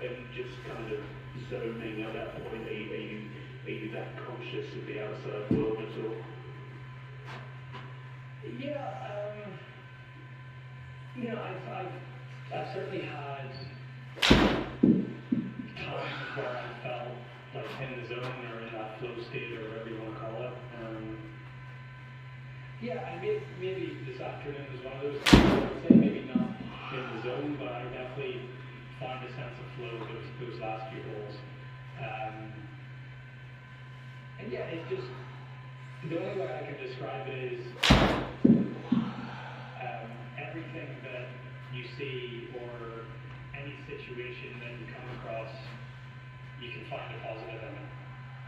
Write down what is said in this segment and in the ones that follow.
and just kind of zoning at that point? Are you that conscious of the outside world at all? Yeah, I've certainly had times where I felt like in the zone or in that flow state or whatever you want to call it. And maybe this afternoon was one of those times. I would say maybe not in the zone, but I definitely found a sense of flow those last few holes. And yeah, it's just the only way I can describe it is everything that you see or any situation that you come across, you can find a positive in it.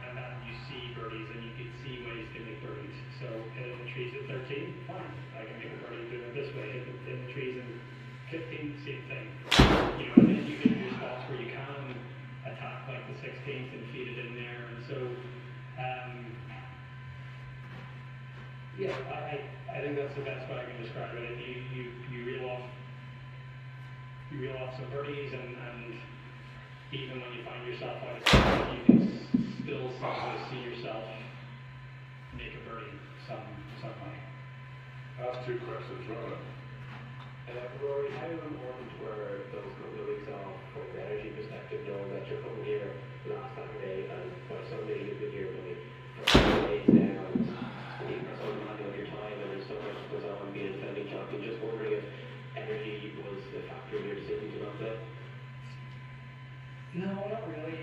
And then you see birdies and you can see ways to make birdies. So hitting the trees at 13, fine. I can make a birdie doing it this way. Hitting the trees in 15, same thing. And then you get your spots where you can attack like the 16th and feed it in there. And so, I think that's the best way I can describe it. You reel off some birdies, and even when you find yourself out of sight, you can still somehow see yourself make a birdie some way. Last two questions, Robert. Rory, how important were those couple of weeks off from an energy perspective, knowing that you're coming here last Saturday and by Sunday you've been here for 5 days now, and you've got so much of your time and there's so much that goes on being defending champion? Just wondering if energy was a factor in your decision to not play? No, not really.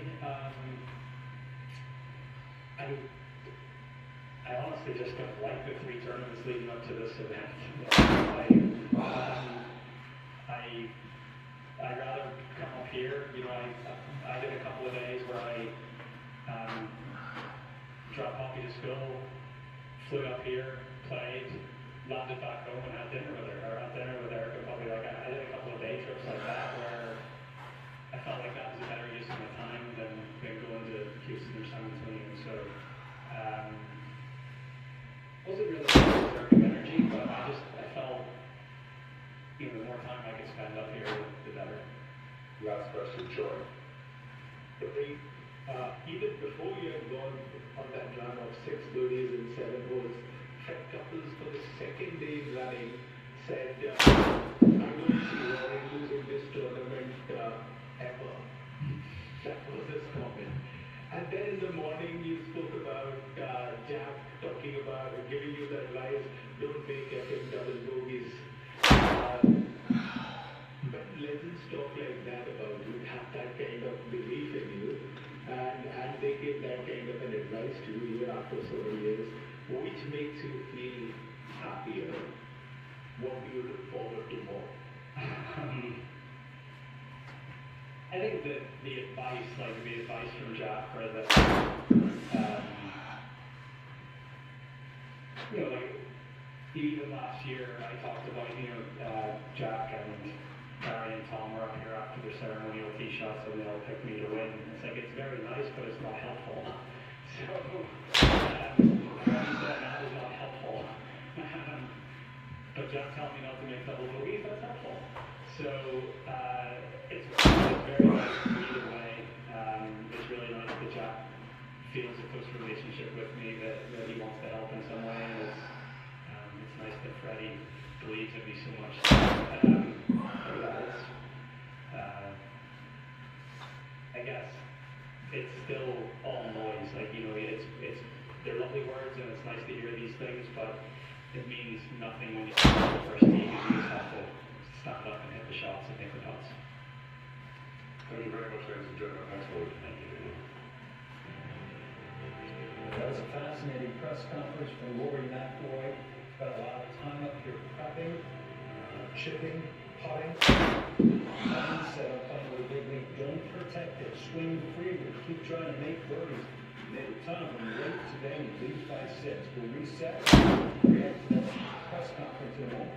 I honestly just don't like the 3 tournaments leading up to this event. I'd rather come up here. I did a couple of days where I dropped Poppy to school, flew up here, played, landed back home and had dinner with her, or had dinner with Erica Poppy. I did a couple of day trips like that where I felt like that was a better use of my time than going to Houston or San Antonio. So wasn't really conserving energy, but I felt the more time I could spend up here, the better. Last question, Joy. Even before you had gone on that run of 6 birdies and 7 holes, Fred Couples for the second day running said, I don't see Rory losing this tournament ever. That was his comment. And then in the morning you spoke about Jack talking about giving you the advice, don't make FM double bogeys. But legends talk like that about you, have that kind of belief in you, and they give that kind of an advice to you year after so many years. Which makes you feel happier? What do you look forward to more? I think that the advice from Jack, or that, even last year I talked about, Jack and Barry and Tom were up here after their ceremonial tee shots and they all picked me to win. It's like, it's very nice, but it's not helpful. So, that is not helpful. But Jack told me not to make double bogeys, that's helpful. So, it's very nice either way. It's really nice that Jack feels a close relationship with me, that he wants to help in some way. It's nice that Freddie believes in me so much. I guess it's still all noise. They're lovely words and it's nice to hear these things, but it means nothing when you start on the first tee, because you just have to stand up and hit the shots and make the putts. Thank you very much, ladies and gentlemen. Thanks for Thank you. That was a fascinating press conference from Rory McIlroy. Spent a lot of time up here prepping, chipping, putting. He said, I'm playing with a big league. Don't protect it. Swing freely. Keep trying to make birdies. Tom, when you're late today, you lead by 6. We'll reset. React to that press conference in a moment.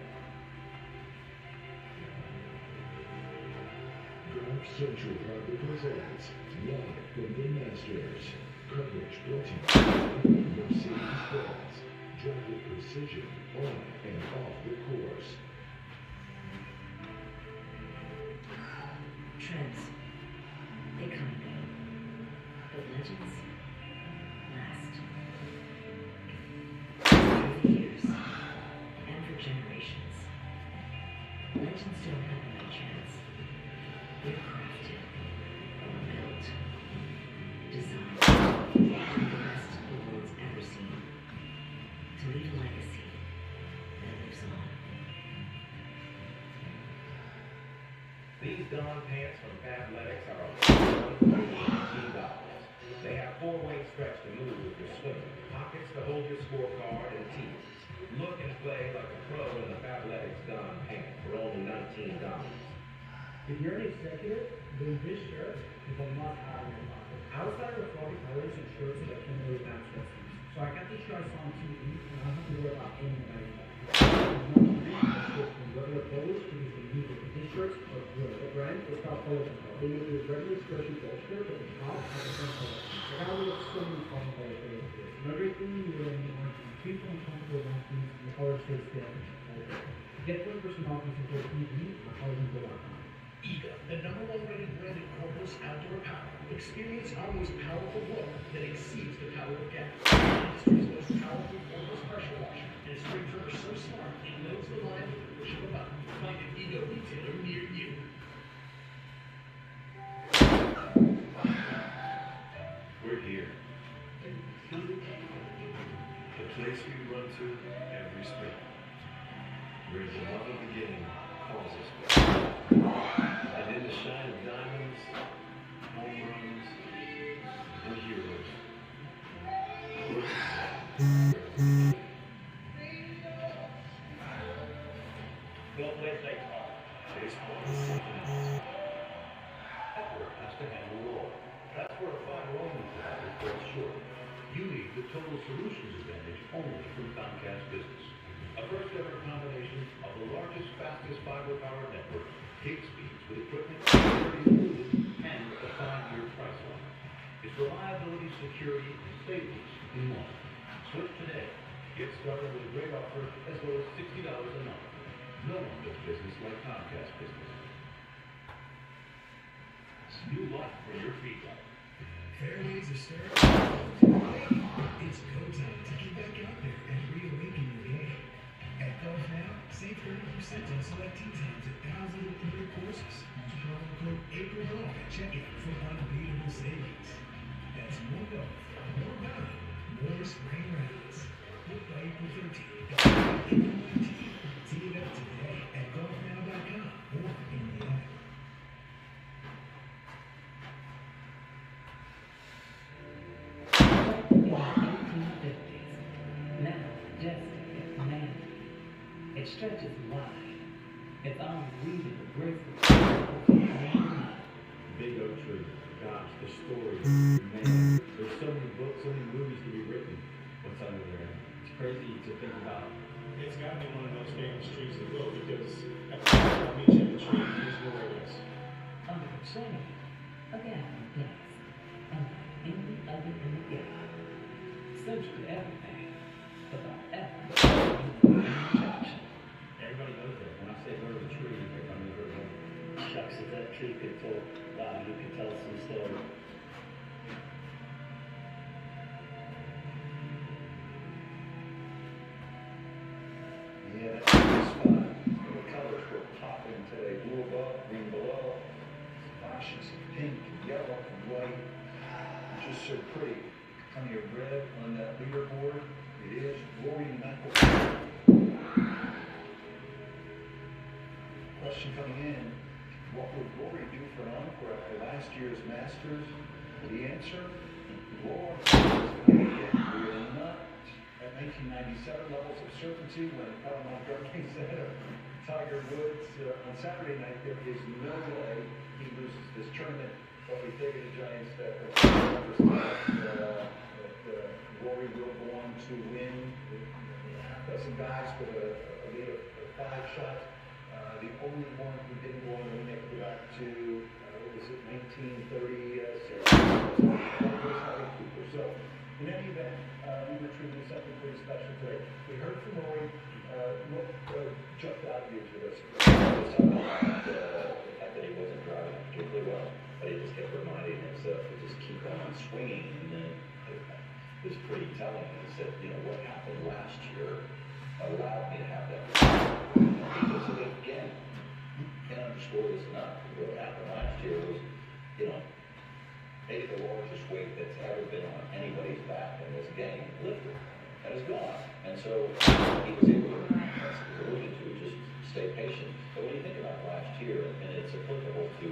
Golf Central proudly presents live from the Masters. Coverage brought to you by Mercedes-Benz. Drive with precision on and off the course. Trends. legends last through the years and for generations. Legends don't happen by chance. They're crafted, built, designed to be the best the world's ever seen. To leave a legacy that lives on. These Dawn pants from Fabletics are $119. They have four-way stretch to move with your swimmer, pockets to hold your scorecard, and teeth. Look and play like a pro in the Fabletics Dawn pants for only $19. If you're an executive, then this shirt is a must-have in your pocket. Outside of the fluffy colors and shirts that can really match customers. So I got these shirts on TV, and I don't have to worry about any of my back. From regular clothes because they use it. These shirts are good. The brand is called Polo Control. They make a regular stretchy polo shirt, but the top has the same color. I got a little so many fucking colors for this. And everything you really need on 2.24 one piece, and the color stays still. Get 20% off using code TV on colorcontrol.com. EGA, the #1 rated brand in cordless outdoor power. Experience our most powerful look that exceeds the power of gas. The industry's most powerful cordless pressure washer. And its spring trimmer so smart, it knows the line with the push of a button. Find an EGA retailer near you. We're here. The place we run to every spring. Where the love of the game calls us back. And in the shine of diamonds, home runs, and heroes. Well played, baseball. Baseball is something else. Effort has to handle the role. That's where a fine roaming provider falls short. You need the total solutions advantage only from Comcast Business. A first-ever combination of the largest, fastest fiber-powered network, gig speeds with equipment already included, and a 5-year price lock. It's reliability, security, and savings in one. Switch today. Get started with a great offer as low as $60 a month. No one does business like Comcast Business. It's new life for your feet. Fairways are starting. It's go time to get back out there and reawaken your game. At Golf Now, save 30% on select tee times at thousands of premier courses. Use promo code APRILGOLF at checkout for unbeatable savings. That's more golf, more value, more spring rounds. Book by April 13th. April 19th. Tee it up today at golfnow.com or in the app. In the 1850s, majestic and manly. It stretches wide. Its arms weaving the graceful Big Oak Tree. Gosh, the story. Man, there's so many books, so many movies to be written. What's under there? It's crazy to think about. It's got to be one of those famous trees in the world because at the time I'll meet you in the tree, here's where it is. under the tree. Again, yes. Any other in the yard. Central to everything. About everything. Everybody knows that. When I say go to the tree, everybody knows where to go. Shucks, if that tree could talk, you could tell some story. Yeah, that's fun. The colors were popping today. Blue above, green below. Flashes of pink and yellow and white. Just so pretty. Plenty of red on that leaderboard. It is Rory McIlroy. Question coming in. What would Rory do for an encore after last year's Masters? The answer? Rory is going to get we're not at 1997 levels of certainty when Colin Montgomery said of Tiger Woods on Saturday night, there is no way he loses this tournament. But we take it a giant step that Rory will go on to win. Half dozen guys with a lead of 5 shots. The only one who didn't go on to win, they go back to, what was it, 1936. So, in any event, we were treating something pretty special today. We heard from Rory. What jumped out at you to this? The fact that he wasn't driving particularly well, but he just kept reminding himself to just keep on swinging, and then it was pretty telling. He said, you know, what happened last year allowed me to have that. Because again, can't underscore this enough. What happened last year was, you know, maybe the largest weight that's ever been on anybody's back in this game lifted. That is gone. And so he was able to, as he alluded to, just stay patient. But when you think about last year, and it's applicable to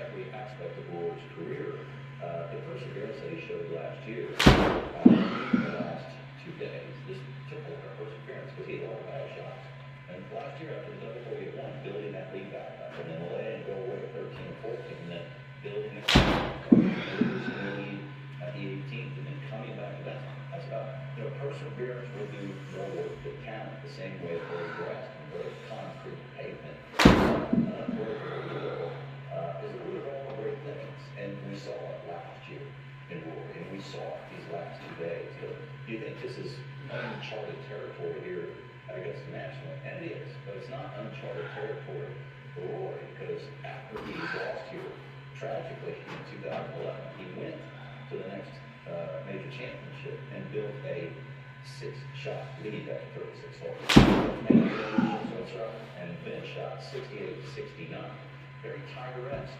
every aspect of Rory's career, the perseverance that he showed last year, in the last 2 days, this took a lot of perseverance because he had a lot of bad shots. And last year, after the double 41, building that lead back up, and then letting it go away at 13 and 14, and then building it back, losing the lead at the 18th, and then coming back. That's about, you know, perseverance will do more work than talent, the same way for the grass and for the concrete pavement. Unbreakable is a root of all great things, and we saw it last year in Rory, and we saw it these last 2 days. So, do you think this is uncharted territory here against the National? And it is, but it's not uncharted territory for Rory, because after he lost here, tragically, in 2011, he went to the next major championship and built a 6-shot lead after 36 holes. And then shot 68-69. Very tiger-esque.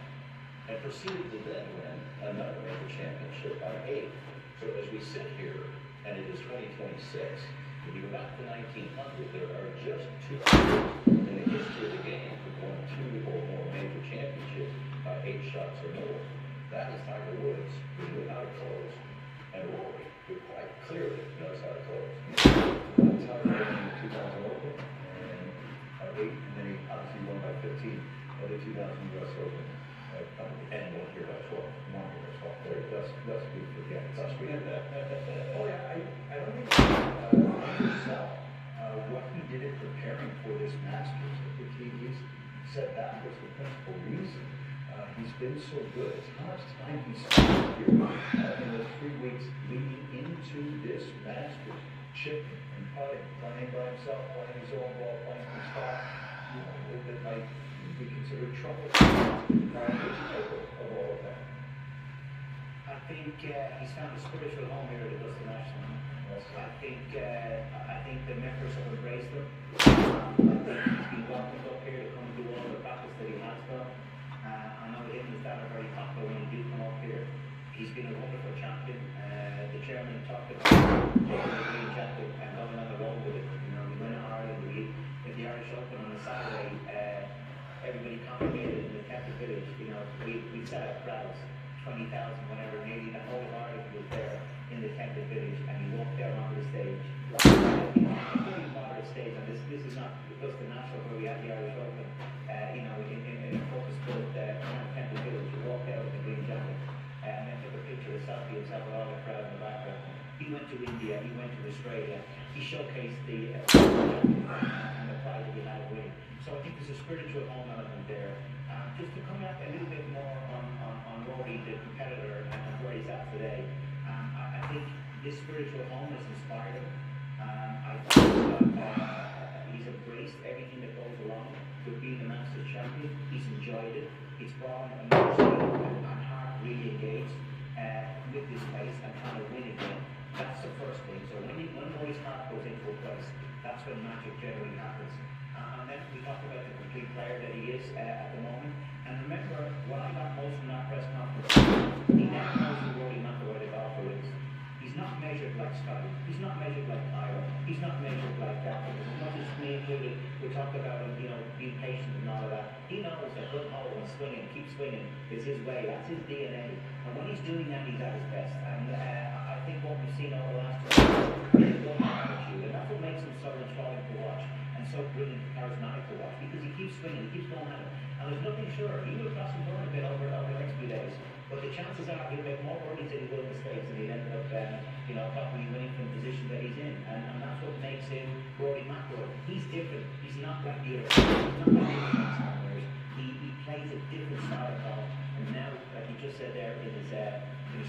And proceeded to then win another major championship by 8. So as we sit here, and it is 2026, if you go back to 1900, there are just 2 players in the history of the game who won 2 or more major championships by 8 shots or more. That is Tiger Woods, who knew how to close, and Rory, who quite clearly knows how to close. Tiger won in the 2000 Open, and 8, and then he obviously won by 15 at the 2000 U.S. Open, and 1 year by 12. 1 year by 12. There, that's good for the touch. Oh yeah, I don't think what he did in preparing for this Masters, I think he said that was the principal reason. He's been so good. It's how much time he spent here in the 3 weeks leading into this Masters, chipping and putting, playing by himself, playing his own ball, playing his spot. You know, that might be considered trouble. Of all of that. I think he's found a spiritual home here at Augusta National. I think the members have embraced him. I think he's been welcomed up here to come and do all the practice that he has done. I know him and his dad are very popular when he did come up here. He's been a wonderful champion. The chairman talked about taking the green jacket and going on the road with it. You know, we went to Ireland, we did the Irish Open on a Saturday. Everybody congregated in the Celtic Village. You know, we set up crowds, 20,000, whatever, nearly the whole of Ireland was there in the Celtic Village, and he walked down onto the stage. You know, a very moderate stage, and this is not Augusta National where we had the Irish Open. You know, in a purpose-built Celtic Village, he walked out with the green jacket, and then took a picture, a selfie himself with all the crowd in the background. He went to India, he went to Australia, he showcased the and the pride that he had of winning. So I think there's a spiritual home element there. Just to come up a little bit more on Rory, the competitor, and where he's at today, I think this spiritual home has inspired him. I think he's embraced everything that goes along with being the Masters champion. He's enjoyed it. It's brought him emotionally and heart really engaged with this place and trying to win again. That's the first thing. So when Rory's heart goes into a place, that's when magic generally happens. And then we talked about the complete player that he is at the moment. And remember, what I got most from that press conference, he never knows who Rory McIlroy the golfer is. He's not measured like Scotty. He's not measured like Tyler. He's not measured like that. As much as me included, we talked about him, you know, being patient and all of that. He knows that good hole and swinging, keep swinging is his way. That's his DNA. And when he's doing that, he's at his best. And I think what we've seen over the last 2 years is a good attitude. And that's what makes him so enthralling to watch. And so brilliant and charismatic to watch, because he keeps swinging, he keeps going at it. And there's nothing sure. He will cross and burn a bit over the next few days. But the chances are he'll make more birdies than he will mistakes, and he'll end up, you know, probably winning from the position that he's in. And that's what makes him Rory McIlroy. He's different. He's not like the other. He's not like the other players. He plays a different style of golf. And now, like he just said there in his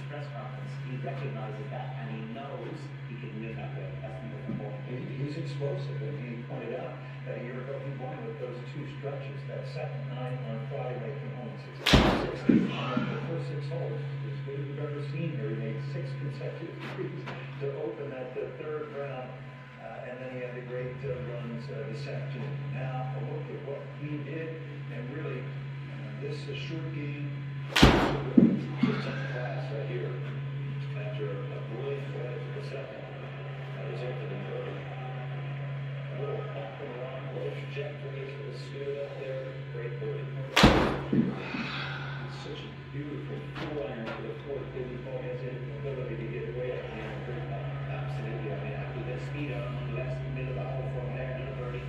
press conference, he recognizes that, and he knows he can win that way. That's the most important thing. He's explosive, and he pointed out that a year ago he won with those 2 stretches. That second 9 on Friday, they came home at 16. And the first 6 holes, as good as we've ever seen here, he 6 consecutive threes to open that third round. And then he had the great runs this afternoon. Now, a look at what he did, and really, this is a short game. Just on class right here. After a brilliant play for the second. That was Anthony Murray. A little pop and rock, little trajectory for the scoot up there. Great birdie. It's such a beautiful 4-iron to the fourth. Billy Paul has the ability to get away at the end. Absolutely. I mean, after the speed on the last middle of the hole from there, another birdie.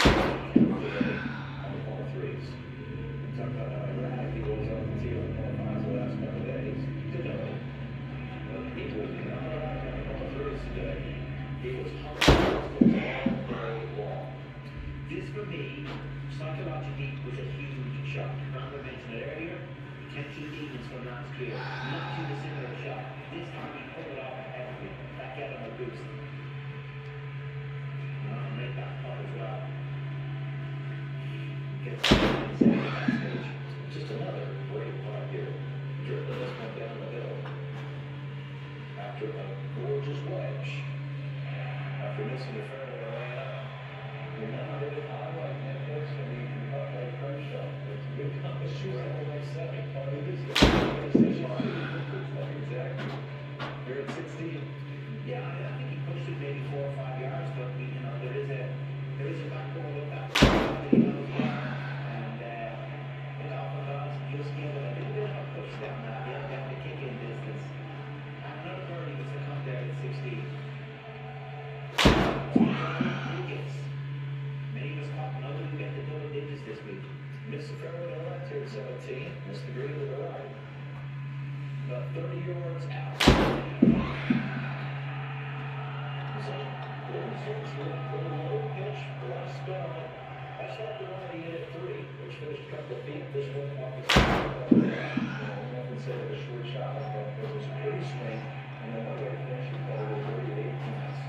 On the par threes. Talk about how erratic he was on the tee on the par fives the last couple of days. Today. But he was not erratic on the par threes today. He was hungry all day long. This for me, psychologically, was a huge shock. Rhonda mentioned it earlier. Kenty Demons from last year. Not too dissimilar shot. This time he pulled it off heavily. Back out on a boost. Make that putt as well. Gets to that stage. Just another great putt here. Dribbling this one down the hill. After a gorgeous wedge. After missing the fairway way up. You're not hit it high like Nicklaus, and you can putt like Kershaw. It's a good combination. Like 7, part of this. Exactly. You're at 16. Yeah, I think he pushed it maybe 4 or 5 yards, but you know, there is a backbone with that. And the golf guys just give it a little bit of a push down that, down the kick-in distance. And another birdie was to come there at 16. Many of us caught another who get the double digits this week. Missed the fairway to the left here at 17. Missed the green to the right. About 30 yards out. So, Gordon starts with a low pitch, last spell. I shot the one he hit at 3, which finished a couple of feet. This one off the side. Nothing said it was a short shot like that, but it was a pretty swing. And then one way to finish it, but it was really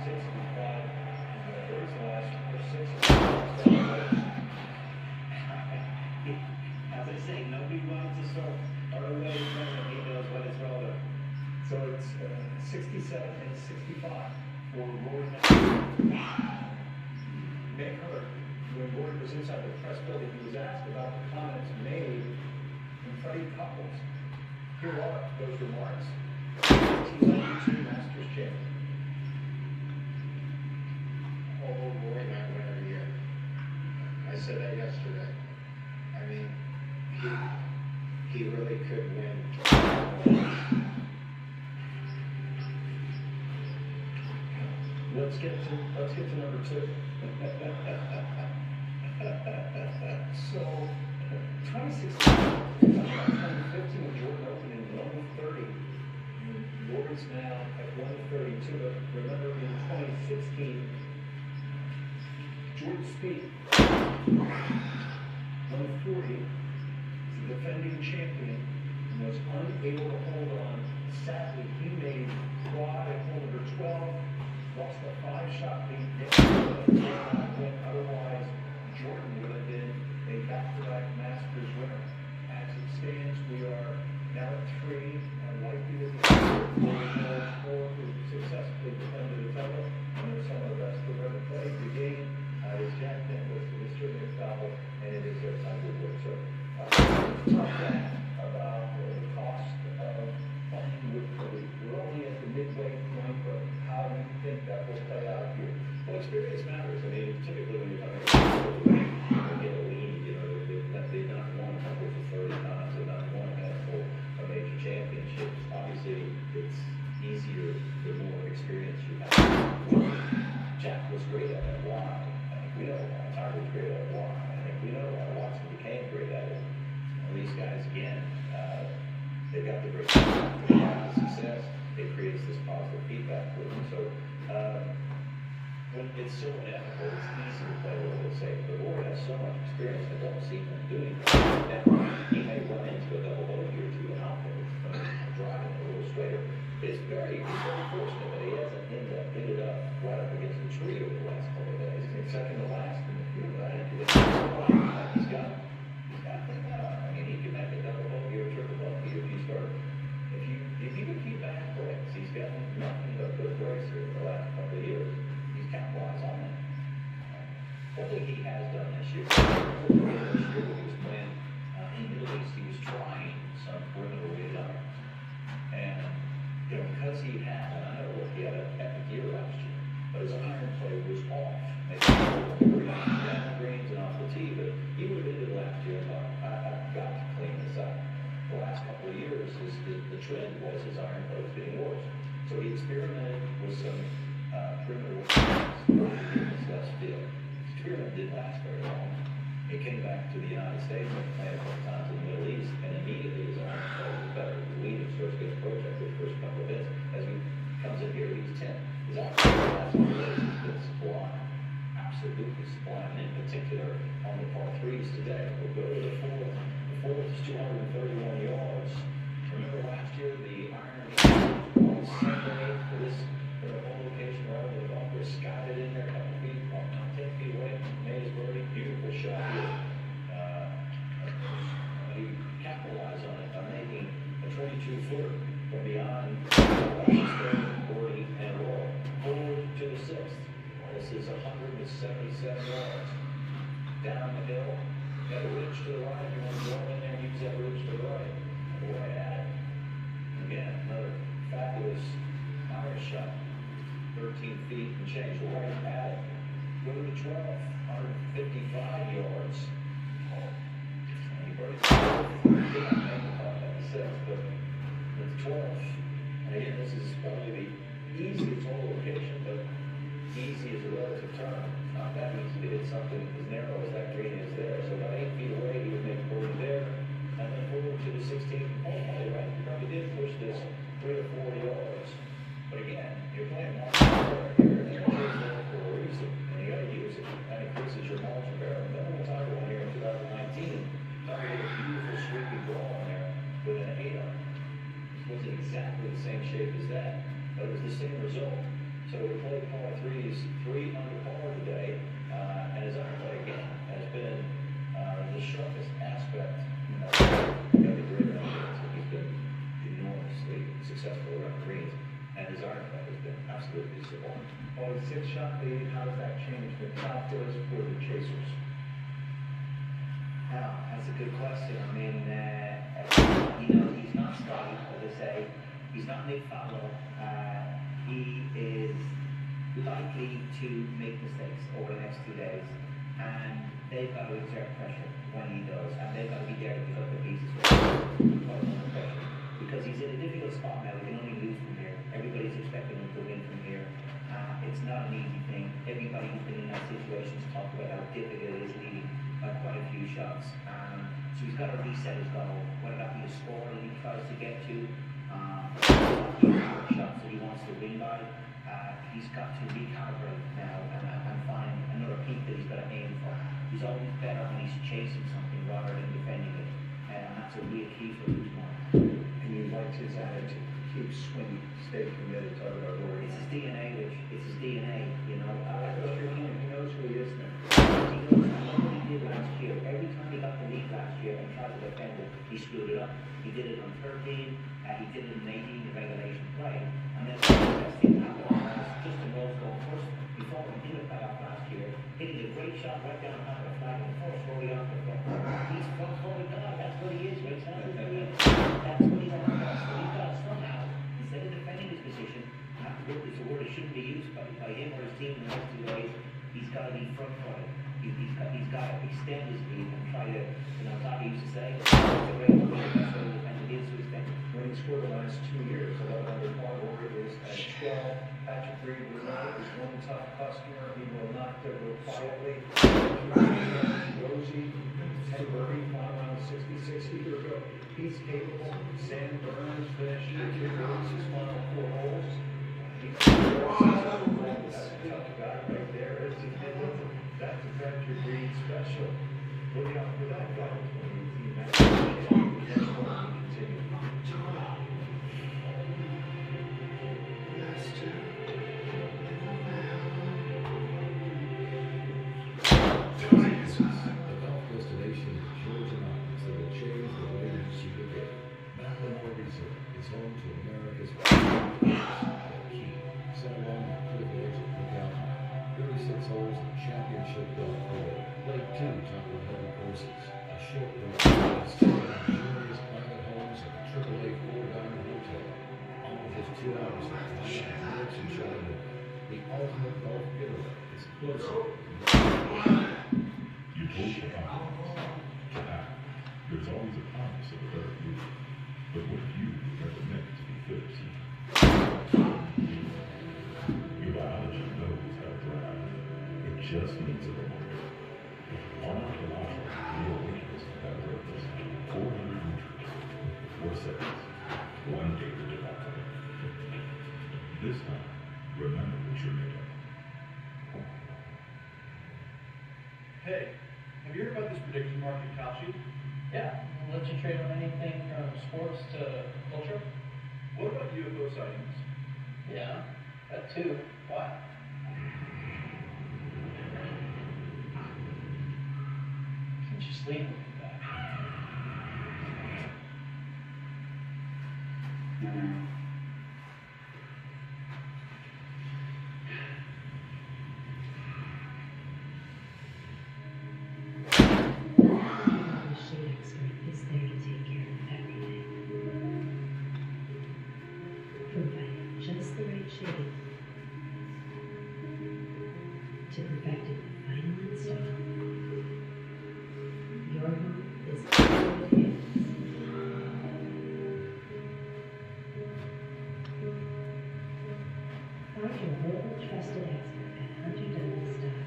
1865. And there's the last 6. As I say, nobody wants to start or a way to know he knows what it's rolled up. So it's 67 and 65 for Rory McIlroy. Mick Hurd, when Rory was inside the press building, he was asked about the comments made from Freddie Couples. Here are those remarks. 1992 Masters champion. Oh, Rory McIlroy every year. I said that yesterday. I mean, he really could win. Let's get to number 2. So, 2016, 2015 with Jordan Open in 130. And Rory's now at 132. But remember in 2016, Jordan Spieth, 140, is the defending champion and was unable to hold on. Sadly, he made quad at hole number 12, lost a 5-shot lead, win. Otherwise, Jordan would have been a back-to-back Masters winner. As it stands, we are now at 3, likely to be 4 who successfully defended the title, and they're some of the best who've ever played the game. Is Jack Nicklaus, it is Jimmy Fowler, and it is Tiger Woods. So, talk about the cost of playing with the league. We're only at the midway point, but how do you think that will play out here? Well, experience matters. I mean, typically when you're talking about people get a lead, you know, they've not won upwards of 30 times, they've not won a handful of major championships. Obviously, it's easier the more experience you have. Jack was great at it. Why? I think we know why. Tiger was great at it. Why? I think we know why. Watson became great at it. Well, these guys, again, experimented with some perimeter work in this last field. This experiment didn't last very long. He came back to the United States and played a couple times in the Middle East, and immediately his arm was better. The lead starts getting projected the first couple of hits. As he comes in here, he's 10. His arm has been sublime, absolutely sublime, and in particular on the par threes today. We'll go to the fourth. The fourth is 231 yards. Remember last year the iron on the same way for this whole location right over the bunker, skied it in there a couple feet, about 10 feet away, made his birdie, beautiful shot here. He capitalized on it by making a 22-footer from beyond Washington, Gordy, and Roy, forward to the sixth. This is 177 yards. Down the hill, got a ridge to the right. You want to go in there and use that ridge to the right. Right at it. Again, another fabulous iron shot. 13 feet and change, right at it. Go to the 12th, 155 yards. And he breaks the sixth, but the 12th. And again, this is probably the easiest hole location, but easy is a relative term. Not that easy to hit something as narrow as that green is there. So about 8 feet away, he would make a birdie there. And then forward to the 16th. Hey, right, you probably did push this 3 or 4 yards. But again, you're playing margin of error here, and it's there for a reason. And you got to use it. That increases your margin of error. Then we'll talk about here in 2019. Talk about a beautiful sweeping ball in there with an 8-iron. It wasn't exactly the same shape as that, but it was the same result. So we played par threes, 3 under par today, and his iron play again has been the sharpest aspect. He's been enormously successful around the greens, and his iron play has been absolutely sublime. Well, the 6-shot lead, how does that change the calculus for the chasers? Now, that's a good question. I mean, he's not Scotty, as I say. He's not Nick Fallow. He is likely to make mistakes over the next 2 days, and they've got to exert pressure when he does, and they've got to be there to pick up the pieces because he's in a difficult spot now. He can only lose from here. Everybody's expecting him to win from here. It's not an easy thing. Everybody who's been in that situation has talked about how difficult it is leading by quite a few shots. So he's got to reset his goal, whether that be a score that he tries to get to, shots that he wants to win by. He's got to recalibrate now and find another peak that he's got to aim for. He's always better when he's chasing something rather than defending it, and that's a real key for him tomorrow. And you liked his attitude. Keep swinging, stay committed, talk about glory. It's his DNA, Rich. It's his DNA, you know. He knows who he is now. He knows what he did last year. Every time he got the lead last year and tried to defend it, he screwed it up. He did it on 13, he did it in 18, the regulation play. And then the best thing happened was Justin Rose going first before he did a playoff last year, hitting a great shot right down the top of the flag in the first row off the front. He's front-forward God. That's what he is, Rich. That's what he is. That's what he's on the best. So he's got to somehow, instead of defending his position, it's a word that shouldn't be used by him or his team in the next 2 days. He's got to be front-footed. He's got to extend his lead and try to, Zaki used to say, it's a great one, that's what he defended his to extend. When he scored the last 2 years, 11 under par, Rory is at 12. Patrick Reed will not, is one tough customer. He will not go quietly. Rosie, Ted Murray, final round 66 a year ago. He's capable. Sam Burns finished 2 rounds, his final 4 holes. That's a tough guy right there. That's a Patrick Reed special. Look out for that guy. 2018 match. Next one, we continue. The golf destination is Georgia Mountains that will change the way you see the game. Macklemore Resort is home to America's key, set along the Cliff Edge of Lookout Mountain. 36 holes of championship golf play. Lake 2 top-of heaven courses. A short road to luxurious private homes at the AAA 4-Diamond Hotel. All of just 2 hours of minutes in Chattanooga. The ultimate golf getaway is closer. You hold your confidence. To act. There's always a promise of a better future. But what if you are meant to be 13? just needs a reminder. On our Colossal, reawaken us to that purpose. 400 meters, 4 seconds, 1 data development. This time, remember what you're made of. Hey, have you heard about this prediction market Kalshi? Yeah, we'll let you trade on anything from sports to culture. What about UFO sightings? Yeah, that too. Why? You can just leave with that. The shade expert is there to take care of everything. Providing just the right shade to perfect it with final install. Your home is in good hands. Find your local trusted expert at HunterDouglas.com.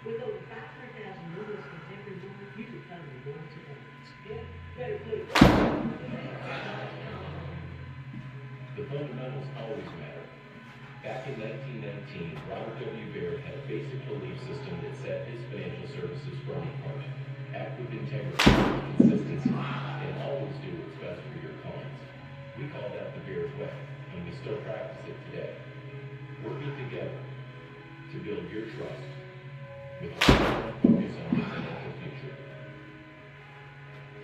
With over 500,000 movies from every movie, you can find the ones you want. Yeah, better please. The fundamentals always matter. Back in 1919, Robert W. Baird had a basic belief system that set his financial services firm apart. Act with integrity, consistency, and always do what's best for your clients. We call that the Baird way, and we still practice it today. Working together to build your trust with a strong focus on your financial future.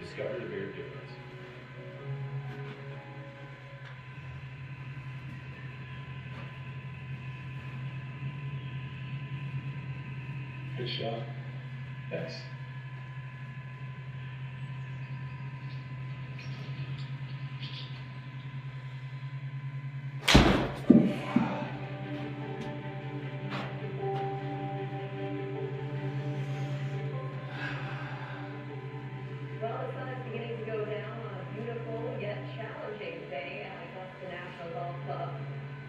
Discover the Baird difference. Good shot. Thanks. Well, the sun is beginning to go down on a beautiful yet challenging day at Augusta National Golf Club.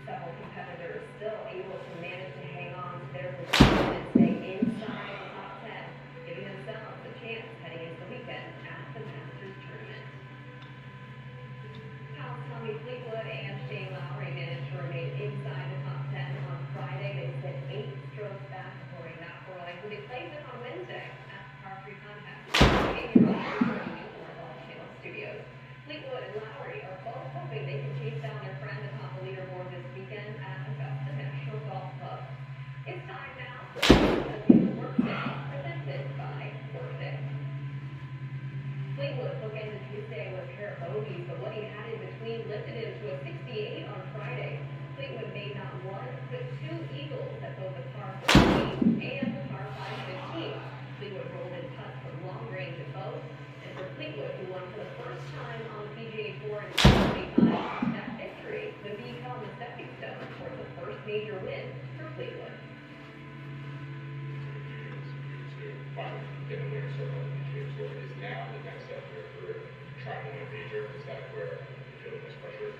Several competitors still able to manage to hang on to their position and stay inside the top 10, giving themselves a chance heading into the weekend at the Masters tournament. Pals Tommy Fleetwood and Shane Lowry managed to remain inside the top 10 on Friday. They set 8 strokes back before a not for life with a placement on Wednesday at the par 3 contest. Studios. Fleetwood and Lowry are both hoping they can chase down their friend atop the leaderboard this weekend at Augusta National Golf Club. It's time now for the Workday, presented by Workday. Fleetwood bookended Tuesday with a pair of bogeys, but what he had in between lifted him to a 68 on Friday. Fleetwood made not one, but 2 eagles at both the par 15 and the par 5 15. Fleetwood rolled in putts from long range at both. For Fleetwood, who won for the first time on the PGA Tour in 2025, that victory would become a stepping stone towards the first major win for Fleetwood. Finally, getting a winner circle in the PGA Tour is now the next step in your career. Trying to win a major, is that where you feel the most pressure?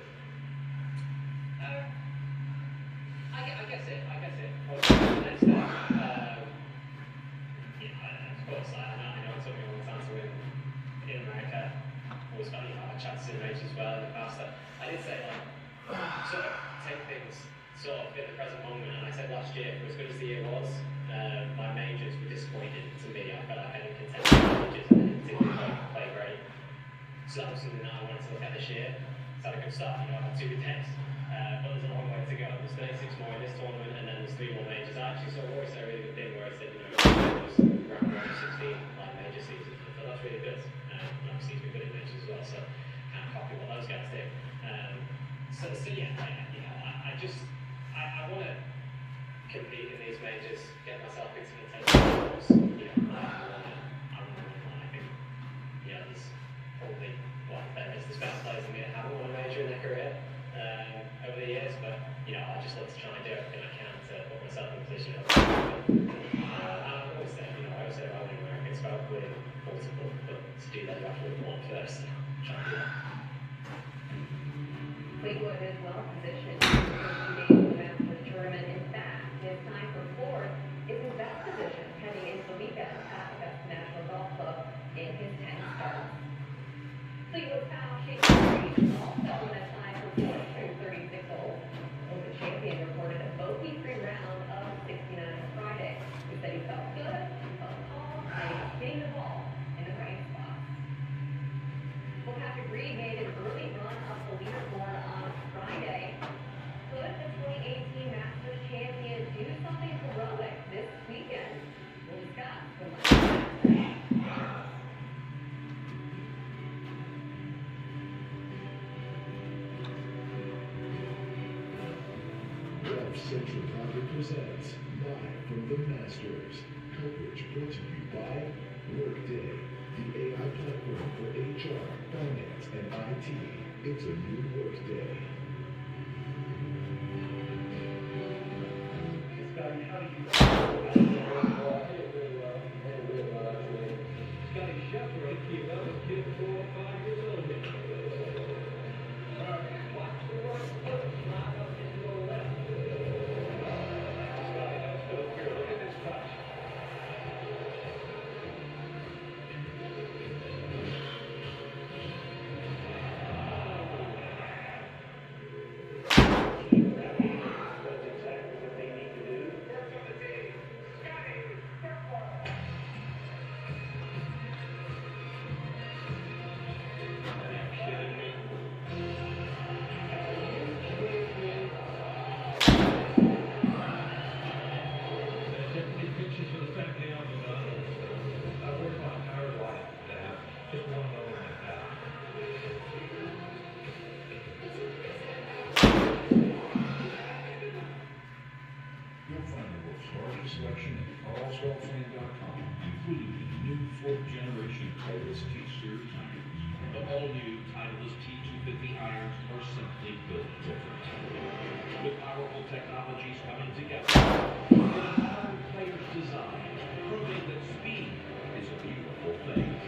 I guess it. The next step. Of course, I know it's something I want to win in America. Always funny, I've had chances in majors as well in the past. I did say, sort of take things sort of in the present moment, and I said last year, for as good as the year was, my majors were disappointed to me. I felt like I didn't contend with majors and I didn't play great. So that was something that I wanted to look at this year. So I could start, I've had 2 good days. But there's a long way to go. There's 36 more in this tournament, and then there's 3 more majors. I actually saw Roy say a really good thing where he said, round 16, like major seasons. So that's really good. Obviously, he's been good in majors as well, so kind of copy what those guys do. So yeah, I want to compete in these majors, get myself into the 10 finals. I think, there's probably, there's better players than me that haven't won a major in their career over the years, but I just look to try and do everything I can to put myself in a position of I always say I win American, it's about winning multiple, but to do that you have to win one first. Try and do that. Fleetwood is well positioned for the first 2 days of the Masters tournament. In fact, his time for fourth is his best position heading into the weekend at Augusta National Golf Club in his 10 starts. Fleetwood's pal Shane Lowry also in a tie for fourth through 36 holes. The champion reported a bogey-free round of 69 on Friday. He said he felt good, he felt calm, and he was hitting the ball in the right spots. Well, Patrick Reed made an early run up the leaderboard on Friday. Could the 2018 Masters champion do something heroic this weekend? We'll discuss with Golf Central Calgary presents Live from the Masters. Coverage brought to you by Workday, the AI platform for HR, finance, and IT. It's a new Workday. Scotty, how do you? Scotty Scheffler, he was a kid 4 or 5 years old. Watch the right foot, not up into the left. Scotty, that's so good. Look at this touch. You'll find the world's largest selection at carlsgolfland.com, including the new 4th generation Titleist T-Series irons. The all-new Titleist T250 irons are simply built different. With powerful technologies coming together, in a modern player's design, proving that speed is a beautiful thing.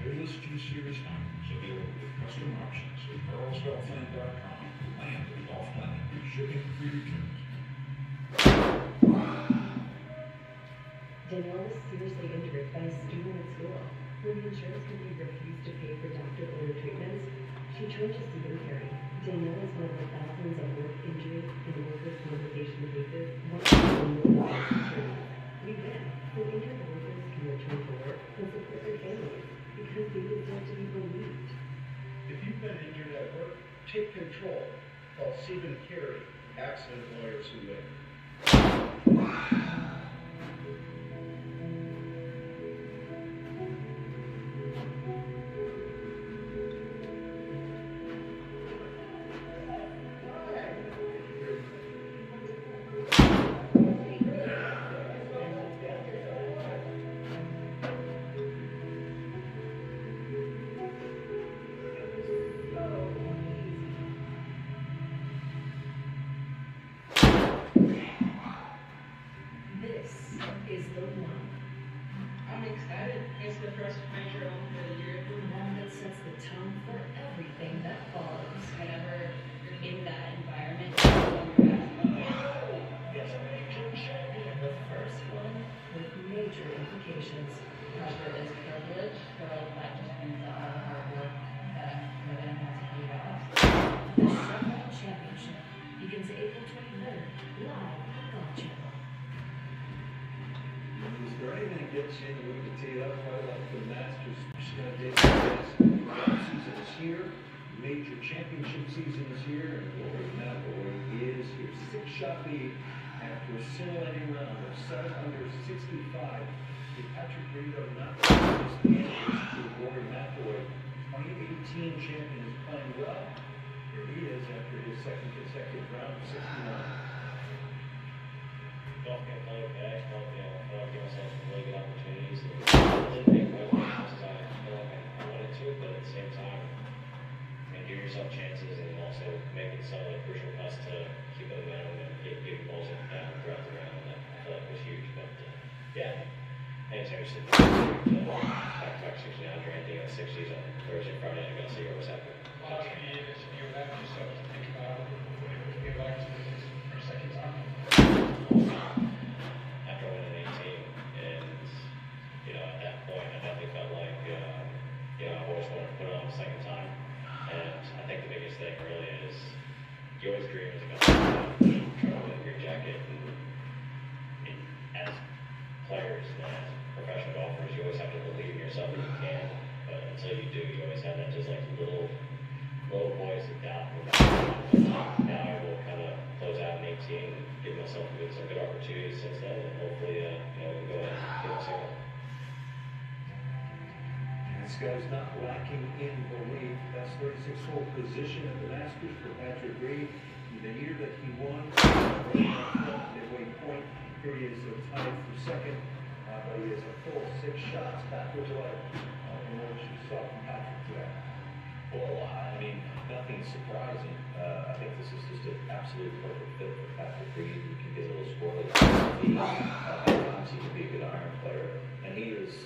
Titleist T-Series irons available with custom options at carlsgolfland.com. Land of golf planning, free shipping, free returns. Danielle was seriously injured by a student at school. When the insurance company refused to pay for doctor-ordered treatments, she turned to Stephen Carey. Danielle is one of the thousands of work injury and workers' compensation cases won by attorneys. We win, so injured workers can return to work and support their families because they deserve to be believed. If you've been injured at work, take control. Call Stephen Carey, accident lawyers who win. This is the one. I'm excited. It's the first major open of the year. The one that sets the tone for everything that follows. whenever you're in that environment. The first one with major implications. Pressure is privilege, so that just means that all the hard work that we're going to have to do off. The Chevron Championship begins April 23rd, live on Golf Channel. Is there anything that gets you in the mood to tee it up right like the Masters? Just gonna take this. Golf season is here. Major championship season is here. And Rory McIlroy is here. 6-shot lead after a scintillating round of 7 under 65. The Patrick Reed of not his answers to Rory McIlroy. 2018 champion is playing well. Here he is after his second consecutive round of 69. Golf can play okay. Golf, I feel like give myself some really good opportunities. And I didn't make my way as I feel like I wanted to, but at the same time, give yourself chances and also making some of the crucial putts to keep the momentum and get balls down throughout the round. And I feel like was huge. But yeah, anytime you sit back-to-back 69 or anything at 60s on Thursday, Friday, I gotta see what was happening. last few years you allowed yourself to think about what it would be like to do this for a second time? After winning 18, and at that point, I definitely felt like I've always wanted to put it on the second time, and I think the biggest thing really is you always dream as a guy trying to win your jacket, and as players and as professional golfers, you always have to believe in yourself that you can, but until you do, you always have that just like little voice of doubt. Now I will kind of close out in 18 and give myself some good opportunities since then, and hopefully, we'll go ahead and get a single. This guy's not lacking in belief. That's 36th hole position at the Masters for Patrick Reed. The year that he won, midway point, here he is tied for second, but he has a full 6 shots backwards away. And what you saw from Patrick today? Well, I mean, nothing surprising. I think this is just an absolute perfect fit for Patrick Reed. He can get a little squirrely. Sometimes he can be a good iron player, and he is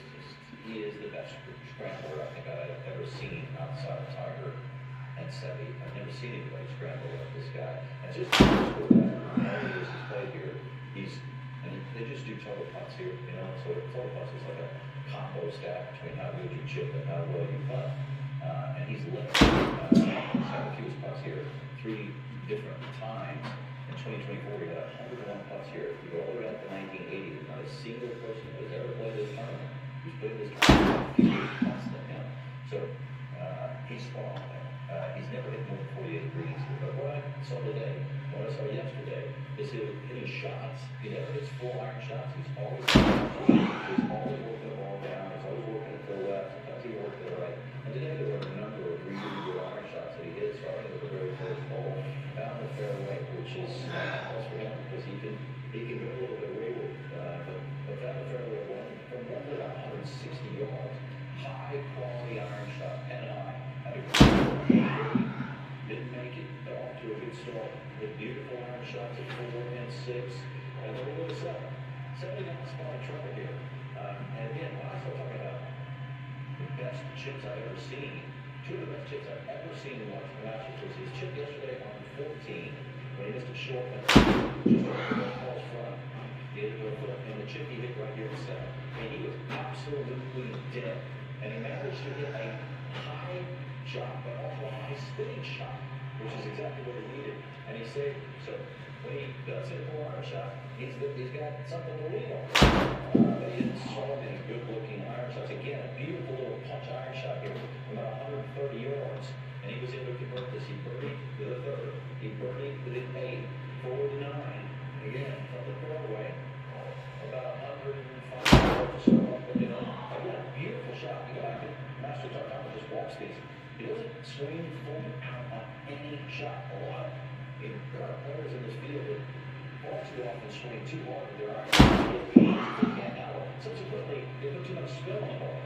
the best scrambler I think I've ever seen outside of Tiger and Seve. I've never seen anybody scramble like this guy. And just to score that, he's played here. They just do total putts here, So total putts is like a combo stack between how good you chip and how well you putt. And he's led some of his putts here 3 different times. In 2024, he got 101 putts here. If you go all the way back to 1980, there's not a single person that has ever played this tournament who's played this tournament putts than him. So he's strong there. He's never hit more than 48 greens. But what I saw today, what I saw yesterday, is hitting shots. He never hits full iron shots. He's always working the ball down. He's always working it to the left. Sometimes he works to the right. And today there were a number of really good iron shots that he hit, starting with the very first hole down the fairway, which is nice for him because he can go a little bit wayward. But down the fairway from roughly about 160 yards, high quality iron shot, and had a great didn't make it, but off to a good start. With beautiful iron shots at 4 and 6, and then we'll go to 7. 7 got the spot of trouble here. And again, when I start talking about the best chips I've ever seen, 2 of the best chips I've ever seen in Washington Masters was his chip yesterday on 14, when he missed a short one, just over the Paul's front. He hit it with a foot, and the chip he hit right here at 7. And he was absolutely dead. And he managed to hit a high shot, but also a high spinning shot, which is exactly what he needed. And he saved. So when he does hit a full iron shot, he's got something to lean on. But he didn't so many good-looking iron shots. Again, a beautiful little punch iron shot here from about 130 yards. And he was able to convert this. He birdied with a third. He birdied with an 8, 4 to 9. Again, from the fairway, about 105 yards or so. Again, beautiful shot. You go back to Master Tarkama just walks these. He doesn't swing full out on any shot. A lot. There are players in this field that far too often swing too hard with their iron. They can't handle it. Subsequently, they put too much spin on the ball.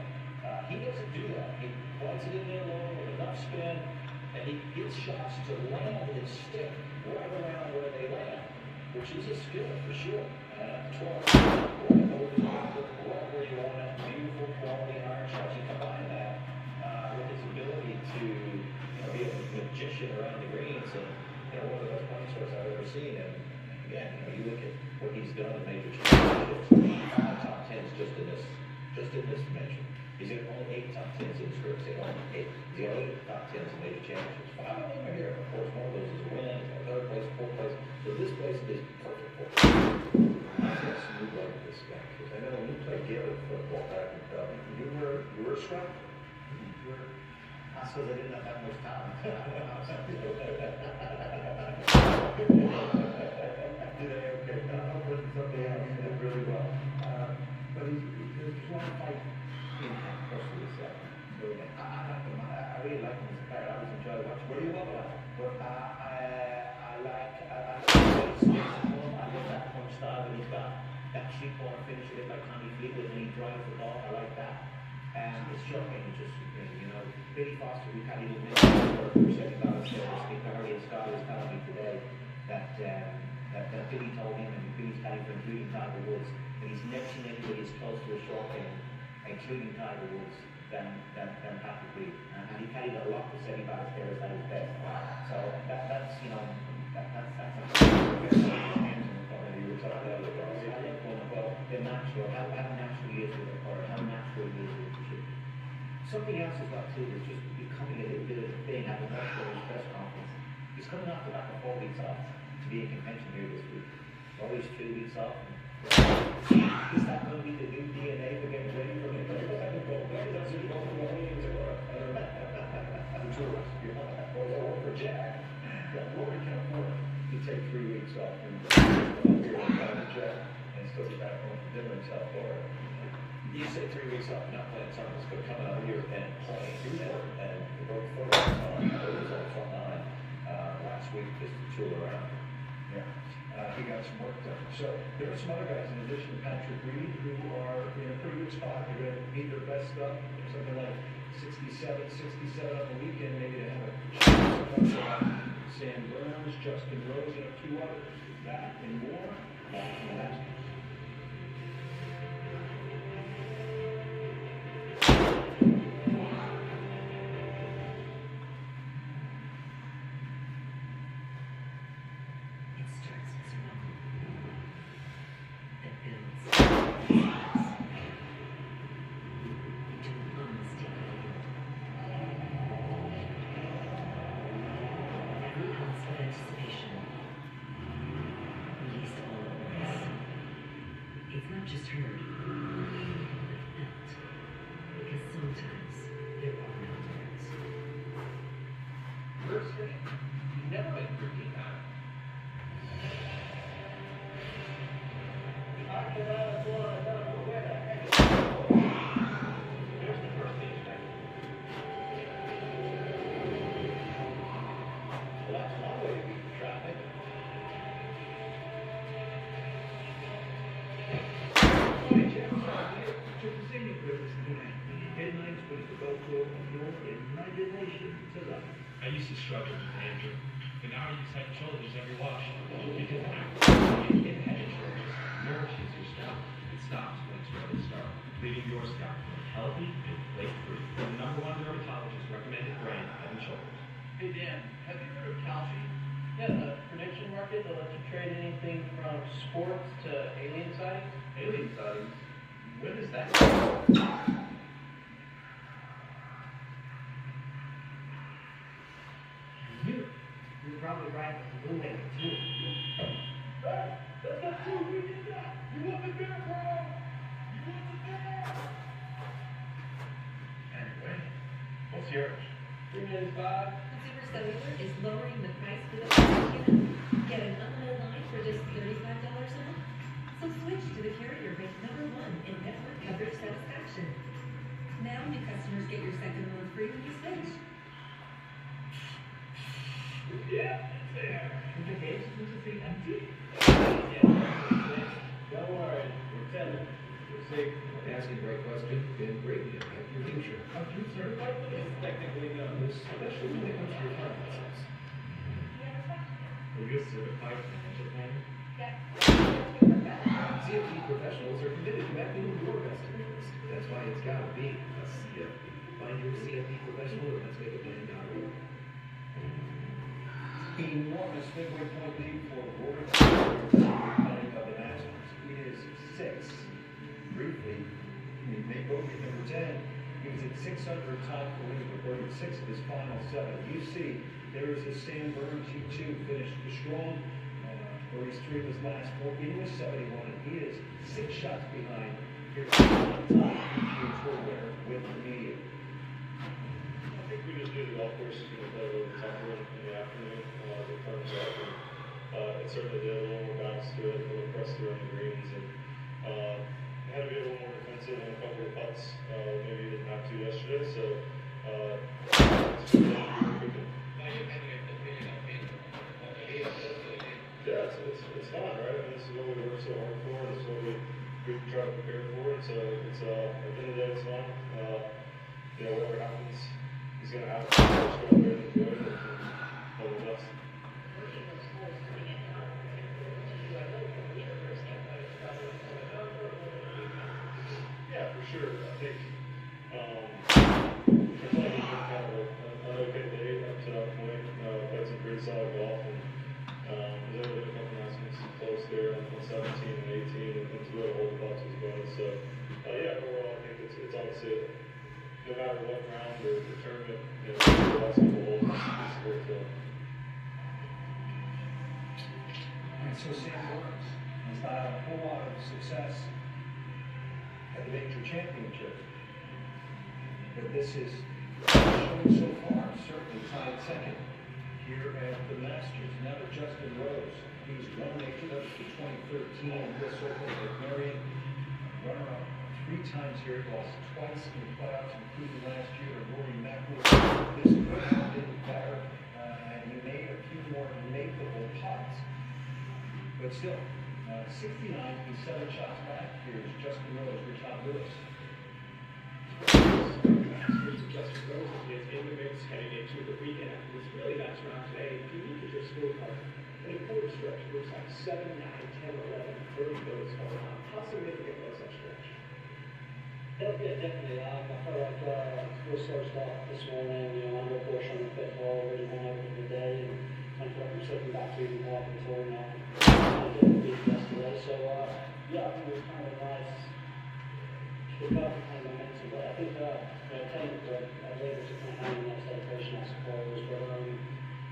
He doesn't do that. He points it in there low with enough spin, and he gets shots to land and stick right around where they land, which is a skill for sure. 12, right where you want it. Beautiful quality iron shots. You combine that with his ability to be a magician around the greens, and one of the best playing stars I've ever seen. And again, you look at what he's done in major championships. 5 top 10s just in this major. He's got only 8 top 10s in his career. He's got only 8. He's got 8 top 10s in major championships. 5 of them are here. Of course, one of those is a win. He's got 3rd place, 4th place. So this place is perfect for him. I guess you like this guy because I know when you played Gaelic football back in Dublin, you were a striker. I suppose I didn't have that much talent. Okay, I'll put something else. He did really well. But there's one fight in close to the 7. I really like him as a player. I always enjoy watching. What do you love about him? But I like what he sticks at home. I love that punch style that he's got. That 3-corner finish, a bit like Tommy Fleetwood when he drives the ball. I like that. And his shotgun, just, Billy Foster, we can't even mention for second balance there. Steve Carey and Scott is telling me today that Billy told him, and Billy's caddy for including Tiger Woods, that he's never seen anybody as close to a short game, including Tiger Woods. than Patrick Reed. And he carried a lot to set him back there at his best. So that's you know, that's you were talking about the natural, how natural he is with it, or how natural he is with the ship. Something else as well too is just becoming a little bit of a thing at the his press conference. He's coming off the back of 4 weeks off to be in contention here this week. Always 2 weeks off. Is that going to be the new DNA for getting ready for the that's his role for for Jack. Yeah, Rory can afford to take 3 weeks off and go here and Jack and still be back home for dinner in South Florida. You say 3 weeks off, not playing tournaments, but coming out here and playing. And broke foot on the front line last week just to tool around. Yeah. He got some work done. So there are some other guys in addition to Patrick Reed who are in a pretty good spot. They're going to meet their best stuff, something like 67 on the weekend, maybe to have a chance. Sam Burns, Justin Rose, and a few others. That and more. Just heard, but felt. Because sometimes there are no words. First thing, you've never been freaking out. There's the first thing you think. Well, that's one way to beat the traffic. Headlines with the GoPro of your imagination to life. I used to struggle with Andrew, but now I use Head and Shoulders every wash because in Head and Shoulders nourishes your scalp. It stops when it's ready to start, leaving your scalp healthy and flake-free. The #1 dermatologist recommended brand, Head and Shoulders. Hey Dan, have you heard of Calci? Yeah, the prediction market, they'll let you trade anything from sports to alien sightings. Alien sightings? When is that? You're probably right with the blue wave too. Hey, that's not true. We did that. You wasn't there, bro. You wasn't there. Anyway, what's yours? 395. Consumer Cellular is lowering the price for the consumer. Get an unlimited line for just $35 a month. So switch to the carrier ranked #1 in network coverage satisfaction. Now new customers get your second month free when you switch. Yeah, it's there. Implications of the empty? Don't worry, we're telling. We're safe. Asking the right question can greatly impact your future. Are you certified for this? Technically, no. Especially when it comes to your finances. Are you a certified financial planner? CFP professionals are committed to acting in your best interest. That's why it's gotta be a CFP. Find your CFP professional at letsmakeaplan.org. Enormous midway point lead for Rory playing of the Masters. It is 6. Briefly, he made bogey number 10. He was at 600 tied for winning the 36 of his final 7. You see, there is a Sam Burns. He too finished strong. Birdies 3 of his last 4. He was 71, and he is 6 shots behind. Here's the top tour winner with the media. I think we just knew the golf course was going to play a little tougher in the afternoon as it turns out. And, it certainly did a little more bounce to it, a little press through on the greens, and had to be a little more defensive on a couple of putts. Maybe didn't have to yesterday, so yeah, it's fun, right? I mean, this is what we work so hard for. This is what we try to prepare for. It's at the end of the day, it's fun. Whatever happens, he's gonna happen. We're just go out there and enjoy it and hope the best. Yeah, for sure. I think saw golf, and there's only been a couple announcements close there on 17 and 18, and to go to Old Bucks as well. So, yeah, overall, I think it's obviously, no matter what round or tournament, you know, the last couple holes, it's worth it. And so Sam Burns has not had a whole lot of success at the major championship. But this is showing so far, certainly tied second here at the Masters. Now to Justin Rose. He's nominated up to 2013 US Open at Marion. Runner-up 3 times here, lost twice in the playoffs, including last year to Rory McIlroy. This could have been better, and he made a few more makeable putts. But still, 69, he's 7 shots back. Here's Justin Rose for Tom Lewis. Justin Rose is in the mix heading into the weekend. It's really nice round today. If you look at your scorecard, in a quarter stretch, it looks like 7, 9, 10, 11, 30 votes all around. How significant was that stretch? Yeah, definitely. I felt like it was a slow start this morning. You know, under push on the 5th hole, really went over for the day, and I feel like I'm slipping back to even more of the tour now. I didn't beat yesterday, so yeah, I think it was kind of a nice recovery kind of momentum. But I think, technically, I was able to kind of hang in that celebration, I suppose. But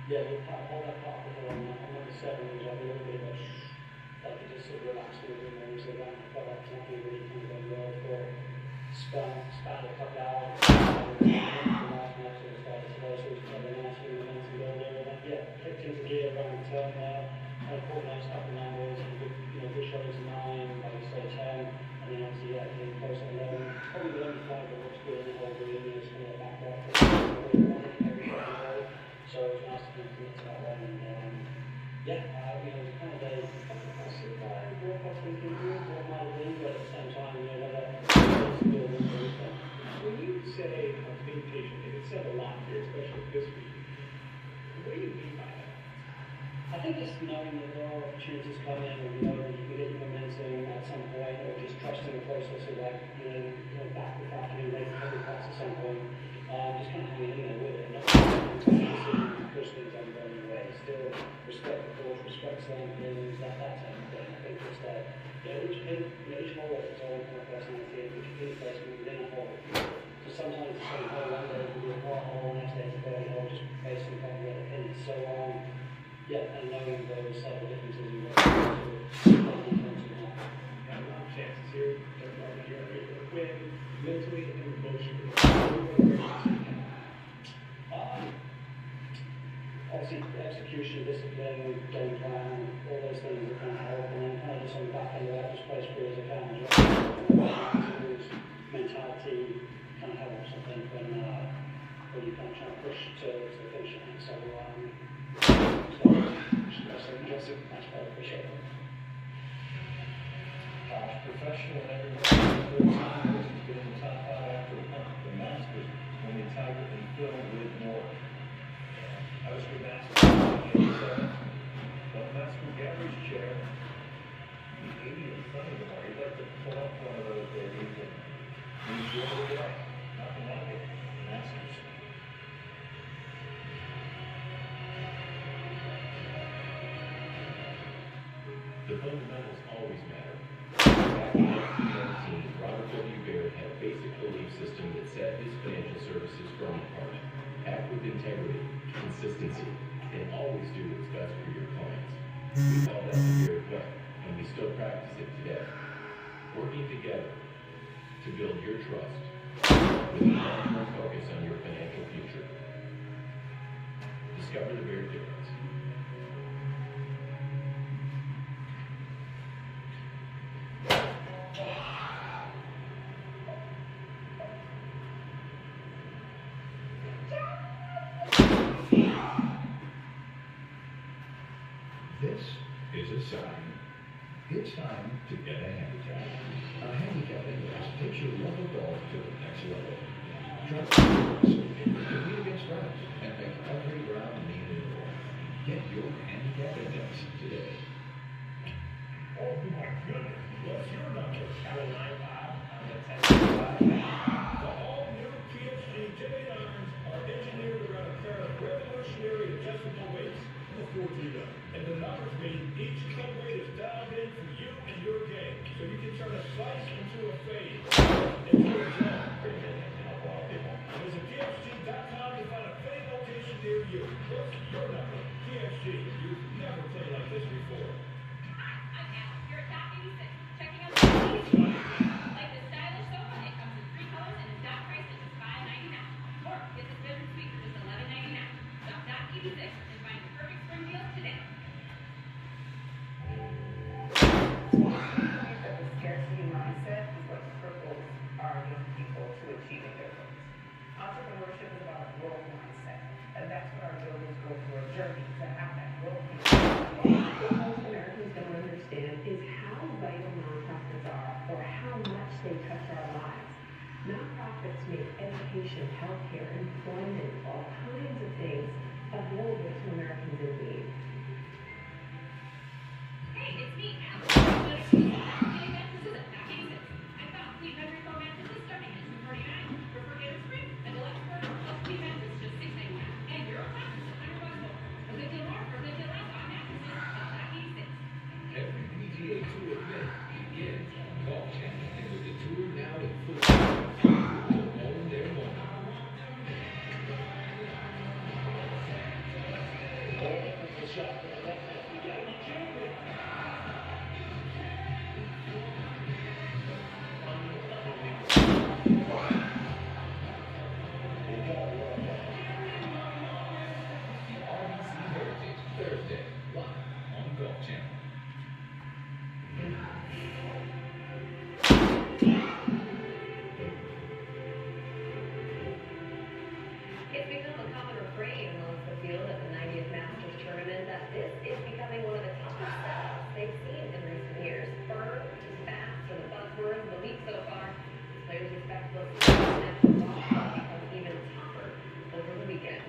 yeah, all that part of the hill on number 7 was like a little bit of a like it just sort of relaxed a little bit more. So I felt like nothing really kind of went well for spent a couple hours. The last match that started today, so it was kind of a nice little momentum builder. And yeah, kicked into gear around the turn there. Kind of caught a nice couple numbers, and good shot into 9, like you say 10, and then obviously yeah, getting close to 11. Probably the only flag that looks good in the whole green is kind of back off. So it was nice to commit to that one. And yeah, it's kind of a passive walk off thinking what might have been, but at the same time, when you say being patient, it said a lot here, especially this week. What do you mean by that? I think just knowing that there are opportunities coming, and knowing that you can get your momentum at some point, or just trusting the process of like, back with that and make every pass at some point. Just kind of hanging in there with it, and not push things on the own way. Still respect the course, respect certain things, that type of thing. I think just that, each hole has its own kind of personality, each pin placement within a hole. So sometimes the same hole one day can be a hard hole, next day it's a bad hole, just based on where the pin is. So, yeah, and knowing those subtle differences in what to Got a lot of chances here. You're able to win mentally and emotionally. Obviously, execution, discipline, game plan, all those things that kind of help, and then kind of just on the back end of that, just play as free as I can as well. Mentality kind of helps, I think, when you kind of try to push to the finish line. So, interesting, much better, appreciate it. Professional and everyone, 3 times he's been in the top 5 after the Masters, only Tiger and Phil with more. I was with Masters in 87. Don't mess with Gary's chair. The 80th Sunday morning, he'd like to pull up one of those babies and enjoy the day. Nothing like it. Masters. The fundamentals always matter. Back in 1919, Robert W. Baird had a basic belief system that set his financial services firm apart. Act with integrity, consistency, and always do what's best for your clients. We call that the Baird way, and we still practice it today. Working together to build your trust with a long-term focus on your financial future. Discover the Baird difference. This is a sign. It's time to get a handicap. A handicap index takes your love of golf to the next level. Try to compete against friends and make every round mean and more. Get your handicap index today. Oh my goodness, what's your number? 9.5. The all-new PFG J irons are engineered around a pair of revolutionary adjustable weights the 14 up, and the numbers mean each club weight is dialed in for you and your game, so you can turn a slice into a fade, into a zone. Visit PFG.com to find a fade location near you. What's your number? PFG, you've never played like this before. Hi, I'm Al. You're at Dock 86. Checking out the like this stylish sofa. It comes in 3 colors and is stock price is just $5.99. Or get this bedroom suite for just $11.99. Shop Dock 86 and find your perfect spring deals today. The scarcity mindset is what cripples our young people to achieving their goals. Entrepreneurship is about a growth mindset, and that's what our builders go through a journey to have that growth mindset. What most Americans don't understand is how vital nonprofits are, or how much they touch our lives. Nonprofits make education, healthcare, employment, all kinds of things available to Americans in need. Hey, it's me, Al. Getting mattresses at Dock 86. I found Sleep Memory foam mattresses starting at $249. For Forget Spring, a deluxe version of Sleep mattress just $6.99. And Euro mattress $100 more. A good deal more for a good deal less on mattresses at Dock 86. Every PGA Tour event begins on Golf Channel, and with the tour now in full swing, people will own their moment. RBC Heritage, Thursday, live on Golf Channel. It's become a common refrain amongst the field at the 90th Masters Tournament that this is becoming one of the toughest setups they've seen in recent years. Firm, fast, are the buzzwords of the week so far. Players expect the national golf to become even tougher over the weekend.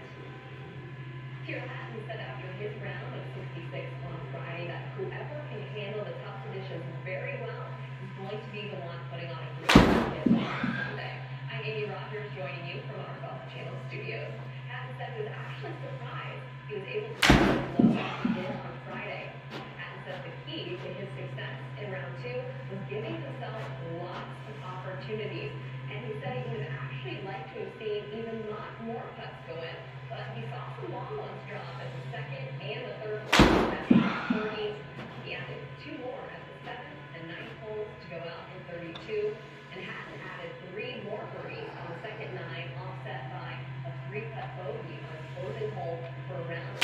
Kira Hatton said after his round of 66 on Friday that whoever can handle the tough conditions very well is going to be the one putting on a great performance on Sunday. I'm Amy Rogers joining you from our Golf Channel studios. Hatton said he was actually surprised he was able to shoot as low as he did on Friday. Hatton said the key to his success in round 2 was giving himself lots of opportunities, and he said he would have actually liked to have seen even more putts go in, but he saw some long ones drop at the second and the third hole at the 30s. He added 2 more at the 7th and 9th holes to go out in 32, and Hatton added 3 more birdies on the second 9, offset by a 3-putt bogey on his closing hole for round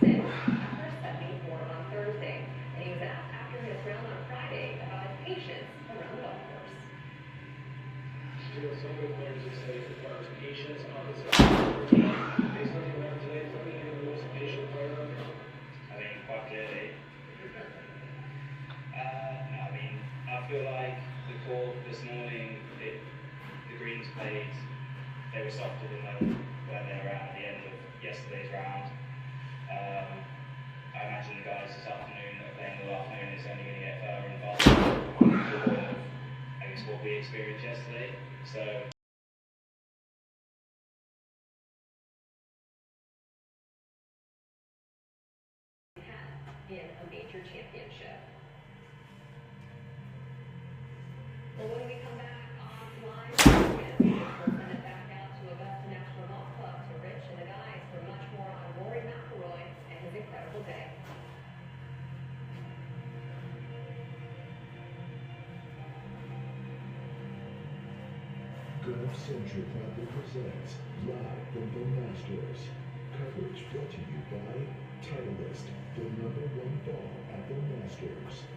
26 after a 74 on Thursday. And he was asked after his round on Friday about his patience around the golf course. Still, some good players have said it requires patience. Obviously, based on the round today, is something you're the most patient player on there? I think quite clearly. No, I mean, I feel like the court this morning, the greens played, they were softer than where they were at the end of yesterday's round. I imagine the guys this afternoon that are playing all afternoon is only going to get further involved with, I guess, what we experienced yesterday. So. In a major championship. Well, when we come back on Live, we'll send it back out to Augusta National Golf Club to Rich and the guys for much more on Rory McIlroy and his incredible day. Golf Central proudly presents live from the Masters. Coverage brought to you by Titleist, the #1 ball at the Masters.